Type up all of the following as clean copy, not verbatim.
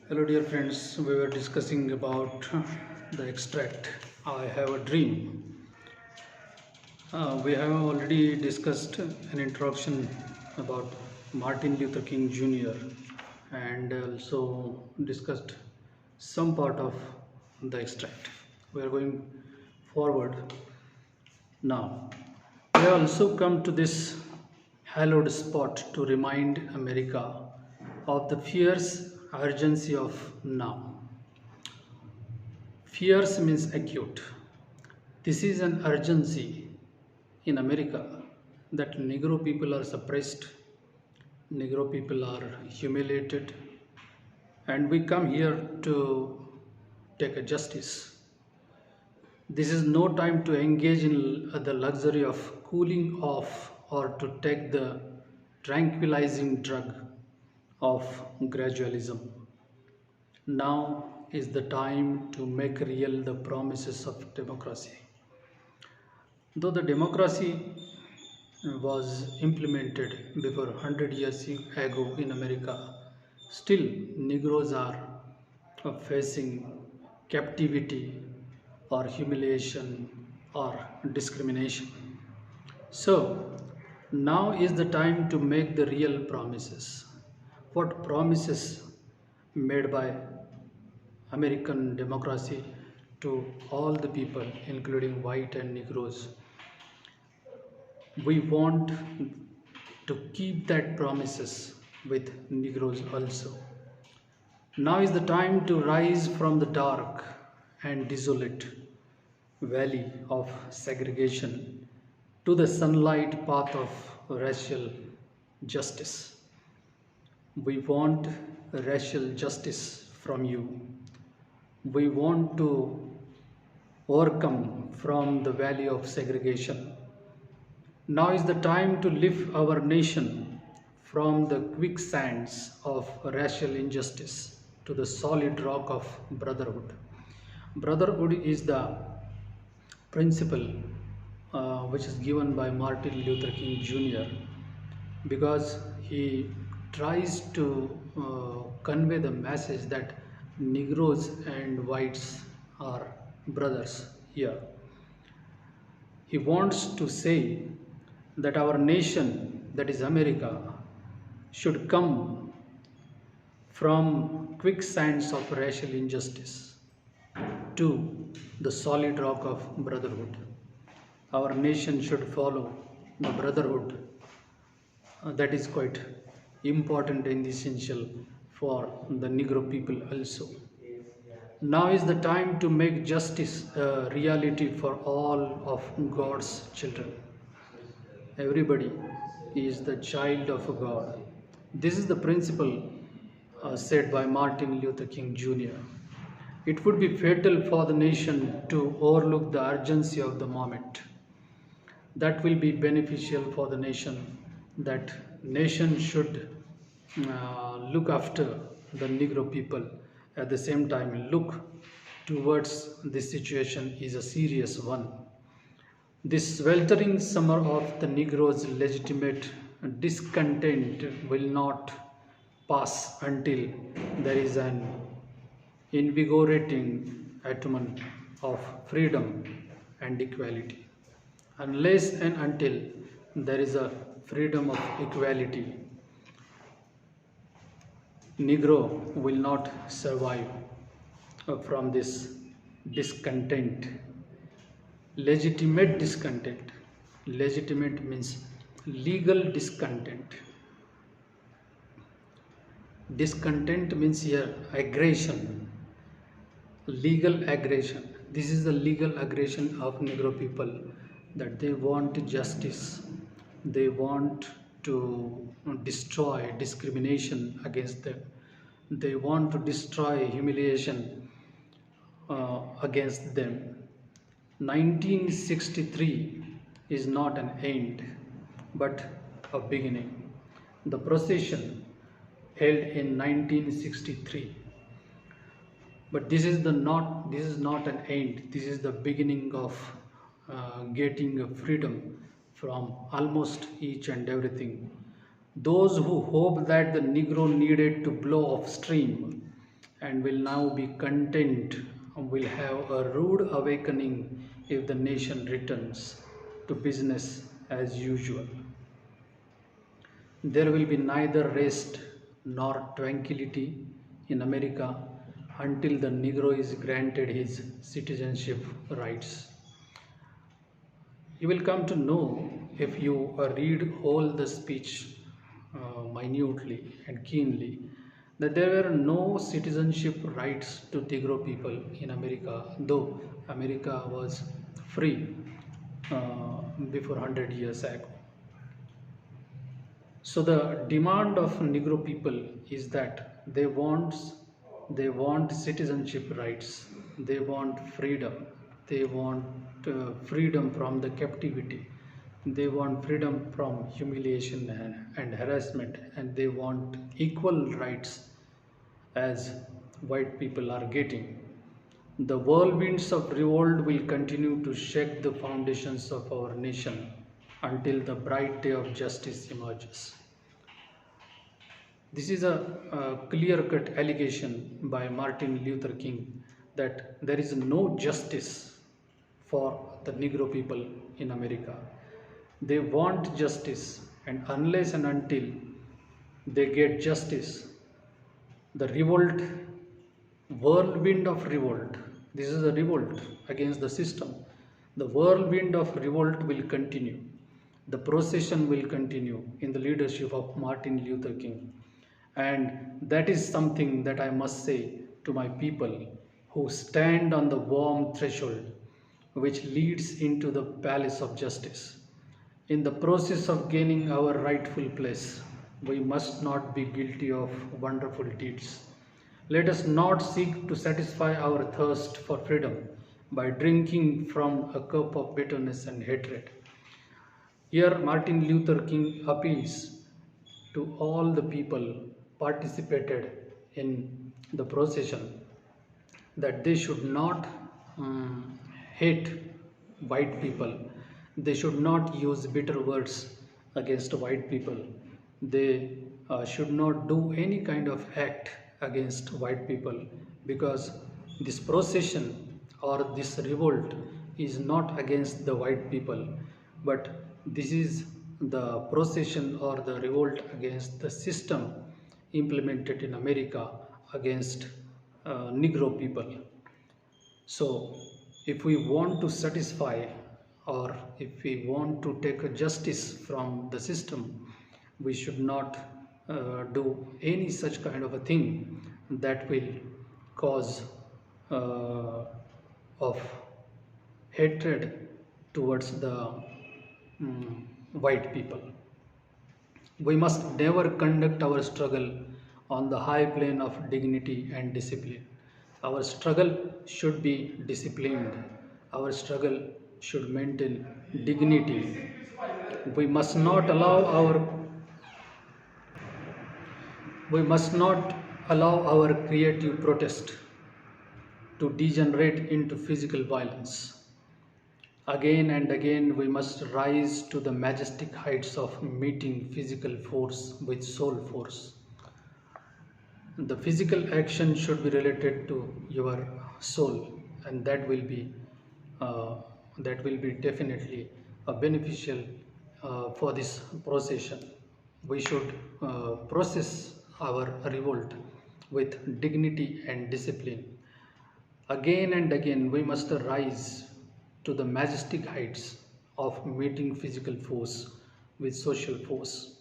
Hello, dear friends. We were discussing about the extract. I have a dream. We have already discussed an introduction about Martin Luther King Jr. and also discussed some part of the extract. We are going forward now. We have also come to this hallowed spot to remind America of the fierce urgency of now. Fierce means acute. This is an urgency in America that Negro people are suppressed, Negro people are humiliated, and we come here to take a justice. This is no time to engage in the luxury of cooling off or to take the tranquilizing drug of gradualism. Now is the time to make real the promises of democracy. Though the democracy was implemented before 100 years ago in America, still Negroes are facing captivity or humiliation or discrimination. So now is the time to make the real promises. What promises made by American democracy to all the people, including white and Negroes? We want to keep that promises with Negroes also. Now is the time to rise from the dark and desolate valley of segregation to the sunlight path of racial justice. We want racial justice from you. We want to overcome from the valley of segregation. Now is the time to lift our nation from the quicksands of racial injustice to the solid rock of brotherhood. Brotherhood is the principle which is given by Martin Luther King Jr. because he tries to convey the message that Negroes and whites are brothers here. He wants to say that our nation, that is America, should come from quicksands of racial injustice to the solid rock of brotherhood. Our nation should follow the brotherhood. That is quite important and essential for the Negro people also. Now is the time to make justice a reality for all of God's children. Everybody is the child of God. This is the principle said by Martin Luther King Jr. It would be fatal for the nation to overlook the urgency of the moment. That will be beneficial for the nation. That nation should look after the Negro people. At the same time, look towards this situation is a serious one. This sweltering summer of the Negroes' legitimate discontent will not pass until there is an invigorating attainment of freedom and equality. Unless and until there is a freedom of equality, Negro will not survive from this discontent. Legitimate discontent. Legitimate means legal discontent. Discontent means here aggression, legal aggression. This is the legal aggression of Negro people, that they want justice, they want to destroy discrimination against them, they want to destroy humiliation against them. 1963 is not an end but a beginning. The procession held in 1963, but this is not an end. This is the beginning of getting a freedom from almost each and everything. Those who hoped that the Negro needed to blow off steam and will now be content, will have a rude awakening if the nation returns to business as usual. There will be neither rest nor tranquility in America until the Negro is granted his citizenship rights. You will come to know, if you read all the speech minutely and keenly, that there were no citizenship rights to Negro people in America, though America was free before 100 years ago. So the demand of Negro people is that they want citizenship rights, they want freedom, they want freedom from the captivity, they want freedom from humiliation and harassment, and they want equal rights as white people are getting. The whirlwinds of revolt will continue to shake the foundations of our nation until the bright day of justice emerges. This is a clear-cut allegation by Martin Luther King that there is no justice for the Negro people in America. They want justice, and unless and until they get justice, the revolt, whirlwind of revolt, this is a revolt against the system. The whirlwind of revolt will continue. The procession will continue in the leadership of Martin Luther King. And that is something that I must say to my people who stand on the warm threshold which leads into the palace of justice. In the process of gaining our rightful place, we must not be guilty of wonderful deeds. Let us not seek to satisfy our thirst for freedom by drinking from a cup of bitterness and hatred. Here, Martin Luther King appeals to all the people participated in the procession that they should not hate white people. They should not use bitter words against white people. They should not do any kind of act against white people, because this procession or this revolt is not against the white people, but this is the procession or the revolt against the system implemented in America against Negro people. So, if we want to satisfy, or if we want to take justice from the system, we should not do any such kind of a thing that will cause of hatred towards the white people. We must never conduct our struggle on the high plane of dignity and discipline. Our struggle should be disciplined. Our struggle should maintain dignity. We must not allow our creative protest to degenerate into physical violence. Again and again, we must rise to the majestic heights of meeting physical force with soul force. The physical action should be related to your soul, and that will be definitely beneficial for this procession. We should process our revolt with dignity and discipline. Again and again, we must rise to the majestic heights of meeting physical force with social force.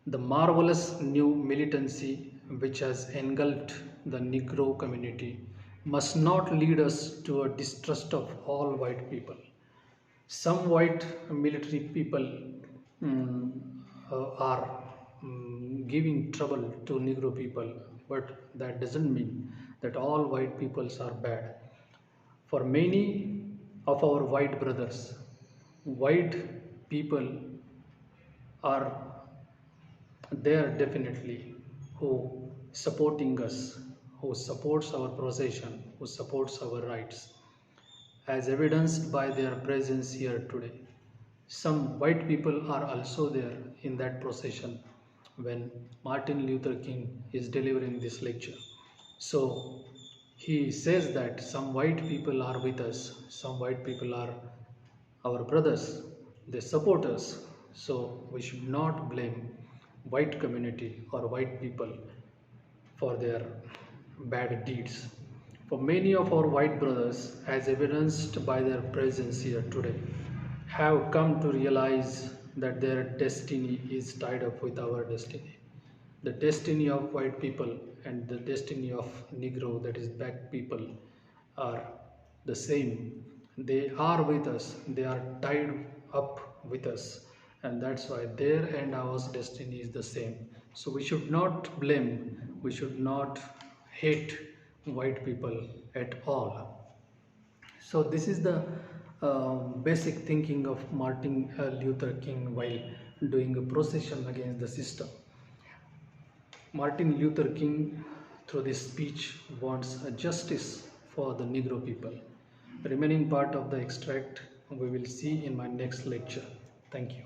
The marvelous new militancy which has engulfed the Negro community must not lead us to a distrust of all white people. Some white military people are giving trouble to Negro people, but that doesn't mean that all white peoples are bad. For many of our white brothers, white people are there definitely who supporting us, who supports our procession, who supports our rights, as evidenced by their presence here today. Some white people are also there in that procession when Martin Luther King is delivering this lecture. So he says that some white people are with us, some white people are our brothers, they support us. So we should not blame white community or white people for their bad deeds. For many of our white brothers, as evidenced by their presence here today, have come to realize that their destiny is tied up with our destiny. The destiny of white people and the destiny of Negro, that is black people, are the same. They are with us, they are tied up with us, and that's why their and our destiny is the same. So we should not blame, we should not hate white people at all. So this is the basic thinking of Martin Luther King while doing a procession against the system. Martin Luther King, through this speech, wants a justice for the Negro people. Remaining part of the extract we will see in my next lecture. Thank you.